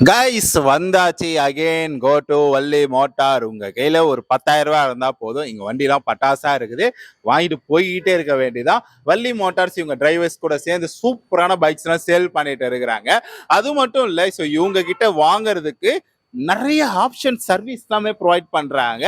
Guys வந்தாச்சு again go to Valli motor. உங்க கையில ஒரு 10,000 ரூபாய் இருந்தா போதும். இங்க வண்டிலாம் பட்டாசா இருக்குது, வாங்கிட்டு போய்கிட்டே இருக்க வேண்டியதான். வள்ளி மோட்டார்ஸ் இவங்க டிரைவர்ஸ் கூட சேர்ந்து சூப்பரான பைக்ஸ் எல்லாம் சேல் பண்ணிட்டு இருக்கிறாங்க. அது மட்டும் இல்ல, ஸோ இவங்க கிட்ட வாங்குறதுக்கு நிறைய ஆப்ஷன் சர்வீஸ் எல்லாமே ப்ரொவைட் பண்றாங்க.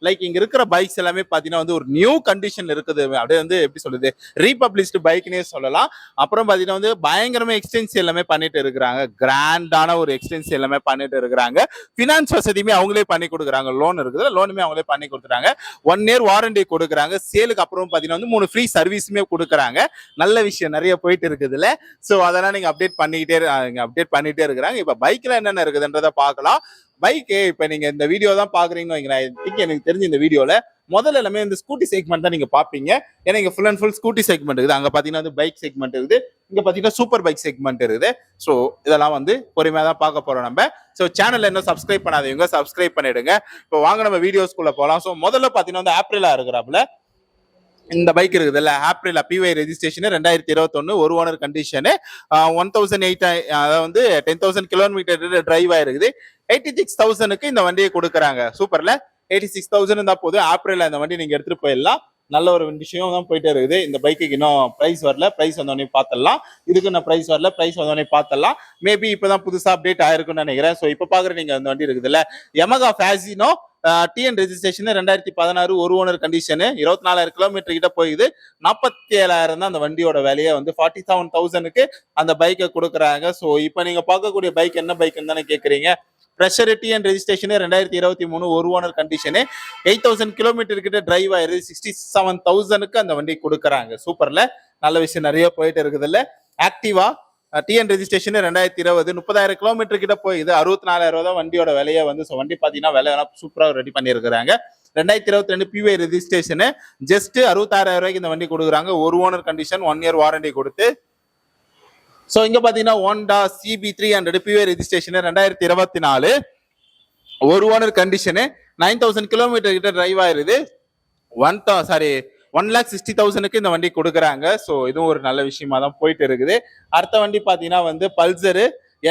லைக் இங்க இருக்கிற பைக்ஸ் எல்லாமே பாத்தீங்கன்னா வந்து ஒரு நியூ கண்டிஷன் இருக்குது. அப்படியே வந்து எப்படி சொல்றது, ரீபப்ளிஷ்டு பைக்னே சொல்லலாம். அப்புறம் பாத்தீங்கன்னா வந்து பயங்கரமா எக்ஸ்டென்ஸ் எல்லாமே பண்ணிட்டு இருக்கிறாங்க. கிராண்டான ஒரு எக்ஸ்டென்ஸ் எல்லாமே பண்ணிட்டு இருக்கிறாங்க. பினான்ஸ் வசதியுமே அவங்களே பண்ணி கொடுக்குறாங்க. லோன் இருக்குது, லோனுமே அவங்களே பண்ணி கொடுக்குறாங்க. 1 year வாரண்டி கொடுக்குறாங்க. சேலுக்கு அப்புறம் பாத்தீங்கன்னா வந்து 3 ஃப்ரீ சர்வீஸுமே கொடுக்குறாங்க. நல்ல விஷயம் நிறைய போயிட்டு இருக்குதுல்ல. ஸோ அதெல்லாம் நீங்க அப்டேட் பண்ணிட்டே இருக்கிறாங்க. இப்ப பைக்ல என்னென்ன இருக்குதுன்றத பார்க்கலாம். பைக்கு இப்ப நீங்க இந்த வீடியோ தான் பாக்குறீங்கன்னு வைங்களேன். எனக்கு தெரிஞ்ச இந்த வீடியோல முதல்ல எல்லாமே இந்த ஸ்கூட்டி செக்மெண்ட் தான் நீங்க பாப்பீங்க. ஏன்னா இங்க full and full scooty segment இருக்குது. அங்க பாத்தீங்கன்னா வந்து பைக் செக்மெண்ட் இருக்குது, இங்க பாத்தீங்கன்னா சூப்பர் பைக் செக்மெண்ட் இருக்குது. ஸோ இதெல்லாம் வந்து பொறுமையா தான் பார்க்க போறோம் நம்ம. ஸோ சேனல் இன்னும் சப்ஸ்கிரைப் பண்ணாதவங்க சப்ஸ்கிரைப் பண்ணிடுங்க. இப்போ வாங்க நம்ம வீடியோஸ்குள்ள போகலாம். ஸோ முதல்ல பாத்தீங்கன்னா வந்து ஆப்ரிலா இருக்கிறாப்புல இந்த பைக் இருக்குதுல்ல, ஆப்ரிலா பிஒய் ரெஜிஸ்ட்ரேஷன் 2021 ஒரு ஓனர் கண்டிஷனு 1008, அதாவது வந்து 10,000 கிலோமீட்டர் டிரைவ் ஆயிருக்குது. 86,000க்கு இந்த வண்டியை கொடுக்குறாங்க. சூப்பர்ல, 86,000 தான் போது. ஆப்ரிலா இந்த வண்டி நீங்க எடுத்துட்டு போயிடலாம். நல்ல ஒரு விஷயம் தான் போயிட்டே இருக்குது. இந்த பைக்குக்கு இன்னும் பிரைஸ் வரல, பிரைஸ் வந்தோடனே பார்த்துடலாம். இதுக்கு இன்னும் பிரைஸ் வரல, பிரைஸ் வந்தோடனே பார்த்துடலாம். மேபி இப்பதான் புதுசா அப்டேட் ஆயிருக்கும்னு நினைக்கிறேன். ஸோ இப்போ பாக்குற நீங்க இந்த வண்டி இருக்குதுல்ல, யமகா ஃபேசினோ டிஎன் ரெஜிஸ்ட்ரேஷன் 2016 ஒரு ஓனர் கண்டிஷனு 24,000 கிலோமீட்டர் கிட்ட போயிது. 47,000 தான் அந்த வண்டியோட விலையை வந்து 47,000க்கு அந்த பைக்கை கொடுக்குறாங்க. ஸோ இப்போ நீங்க பார்க்கக்கூடிய பைக் என்ன பைக்குன்னு தானே கேட்குறீங்க. ப்ரெஷர் டிஎன் ரெஜிஸ்ட்ரேஷன் 2023 ஒரு ஓனர் கண்டிஷனு 8,000 கிலோமீட்டர் கிட்ட டிரைவ் ஆயிருது. 67,000க்கு அந்த வண்டி கொடுக்குறாங்க. சூப்பர்ல, நல்ல விஷயம் நிறைய போயிட்டு இருக்குது இல்ல. ஆக்டிவா டிஎன் ரெஜிஸ்ட்ரேஷன் 2020 30,000 கிலோமீட்டர் கிட்ட போயிது. 64,000 தான் வண்டியோட விலையை வந்து. ஸோ வண்டி பாத்தீங்கன்னா விலை சூப்பரா ரெடி பண்ணியிருக்கிறாங்க. 2022 பிஒய் ரெஜிஸ்ட்ரேஷன் ஜஸ்ட் 66,000 ரூபாய்க்கு இந்த வண்டி கொடுக்குறாங்க. ஒரு ஓனர் கண்டிஷன், 1 year வாரண்டி கொடுத்து. ஸோ இங்க பாத்தீங்கன்னா ஹோண்டா CB300 பிஒய் ரெஜிஸ்ட்ரேஷன் 2024 ஒரு ஓனர் கண்டிஷனு 9,000 கிலோமீட்டர் கிட்ட டிரைவ் ஆயிருது. 1,60,000க்கு இந்த வண்டி கொடுக்குறாங்க. ஸோ இதுவும் ஒரு நல்ல விஷயமா தான் போயிட்டு இருக்குது. அடுத்த வண்டி பாத்தீங்கன்னா வந்து பல்சர்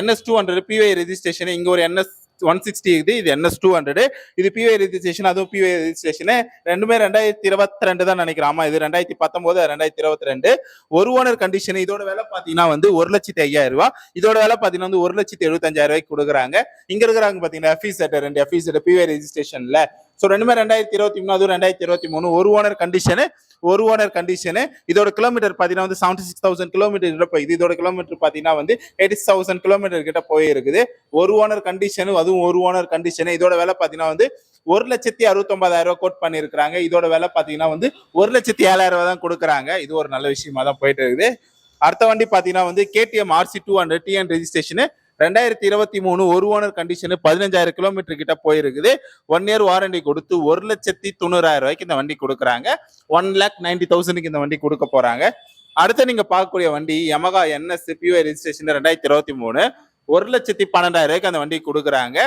NS200 பிஒய் ரெஜிஸ்ட்ரேஷன். இங்க ஒரு NS160 இருக்குது, இது NS200. இது பிஒய் ரெஜிஸ்ட்ரேஷன், அதுவும் பிஒய் ரெஜிஸ்ட்ரேஷன். ரெண்டுமே 2022 தான் நினைக்கிறேன். ஆமா, இது 2019, 2022 ஒரு ஓனர் கண்டிஷன். இதோட விலை பாத்தீங்கன்னா வந்து 1,05,000 ரூபாய். இதோட விலை பாத்தீங்கன்னா வந்து 1,75,000 ரூபாய்க்கு கொடுக்குறாங்க. இங்க இருக்கிறாங்க பாத்தீங்கன்னா ரெண்டு FZ பிஒய் ரெஜிஸ்ட்ரேஷன்ல. ஸோ ரெண்டுமே 2023, அதுவும் 2023 ஒரு ஓனர் கண்டிஷனு. இதோட கிலோமீட்டர் பாத்தீங்கன்னா வந்து 76,000 கிலோமீட்டர் கிட்ட போயிது. இதோட கிலோமீட்டர் பாத்தீங்கன்னா வந்து 80,000 கிலோமீட்டர் கிட்ட போயிருக்குது. ஒரு ஓனர் கண்டிஷனு, அதுவும் ஒரு ஓனர் கண்டிஷனு. இதோட விலை பாத்தீங்கன்னா வந்து 1,69,000 ரூபாய் கோட் பண்ணிருக்காங்க. இதோட விலை பாத்தீங்கன்னா வந்து 1,07,000 ரூபாய் தான் கொடுக்குறாங்க. இது ஒரு நல்ல விஷயமா தான் போயிட்டு இருக்குது. அடுத்த வண்டி பாத்தீங்கன்னா வந்து KTM RC200 டிஎன் ரெஜிஸ்ட்ரேஷன் 2023 ஒரு ஓனர் கண்டிஷனு 15,000 கிலோமீட்டர் கிட்ட போயிருக்குது. 1 year வாரண்டி கொடுத்து 1,90,000 ரூபாய்க்கு இந்த வண்டி கொடுக்குறாங்க. 1,90,000க்கு இந்த வண்டி கொடுக்க போறாங்க. அடுத்து நீங்க பார்க்கக்கூடிய வண்டி யமகா NS பிஒய் ரெஜிஸ்ட்ரேஷன் 2023 1,12,000 ரூபாய்க்கு அந்த வண்டி கொடுக்குறாங்க.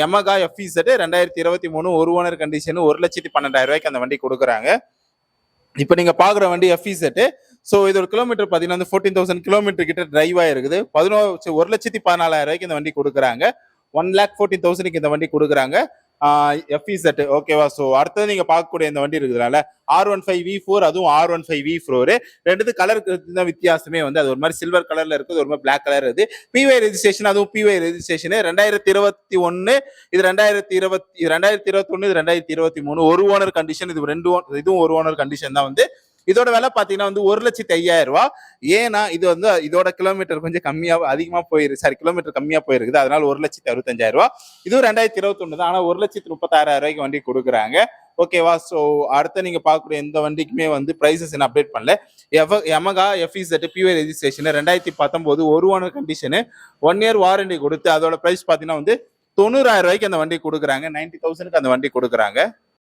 யமகா FZ 2023 ஒரு ஓனர் கண்டிஷன் 1,12,000 ரூபாய்க்கு அந்த வண்டி கொடுக்குறாங்க. இப்ப நீங்க பாக்குற வண்டி FZ. ஸோ இதோட கிலோமீட்டர் பாத்தீங்கன்னா வந்து 14,000 கிலோமீட்டர் கிட்ட டிரைவ் ஆயிருக்குது. 1,14,000 ரூபாய்க்கு இந்த வண்டி கொடுக்குறாங்க. 1,14,000க்கு இந்த வண்டி கொடுக்குறாங்க FZ. ஓகேவா. ஸோ அடுத்தது நீங்க பார்க்கக்கூடிய இந்த வண்டி இருக்குதுனால R15 V4, அதுவும் R15 V4. ரெண்டு கலர் வித்தியாசமே வந்து அது ஒரு மாதிரி சில்வர் கலர்ல இருக்குது, ஒரு மாதிரி பிளாக் கலர் இருக்குது. பிஒய் ரெஜிஸ்ட்ரேஷன், அதுவும் பிஒய் ரெஜிஸ்ட்ரேஷன் 2021, இது 2021, இது 2023 ஒரு ஓனர் கண்டிஷன். இதுவும் ஒரு ஓனர் கண்டிஷன் தான் வந்து. இதோட விலை பாத்தீங்கன்னா வந்து 1,05,000 ரூபாய். ஏன்னா இது வந்து இதோட கிலோமீட்டர் கொஞ்சம் அதிகமா போயிருக்கு, கிலோமீட்டர் கம்மியா போயிருக்குது. அதனால 1,65,000 ரூபாய். இதுவும் 2021 தான். ஆனா 1,36,000 ரூபாய்க்கு வண்டி கொடுக்குறாங்க. ஓகேவா. ஸோ அடுத்த நீங்க பார்க்கக்கூடிய எந்த வண்டிக்குமே வந்து பிரைசஸ் என்ன அப்டேட் பண்ணல. யமகா FZ பிஒய் ரெஜிஸ்ட்ரேஷன் 2019 ஒரு ஓனர் கண்டிஷனு 1 year வாரண்டி கொடுத்து அதோட பிரைஸ் பாத்தீங்கன்னா வந்து 90,000 ரூபாய்க்கு அந்த வண்டி கொடுக்குறாங்க. 90,000க்கு அந்த வண்டி கொடுக்குறாங்க.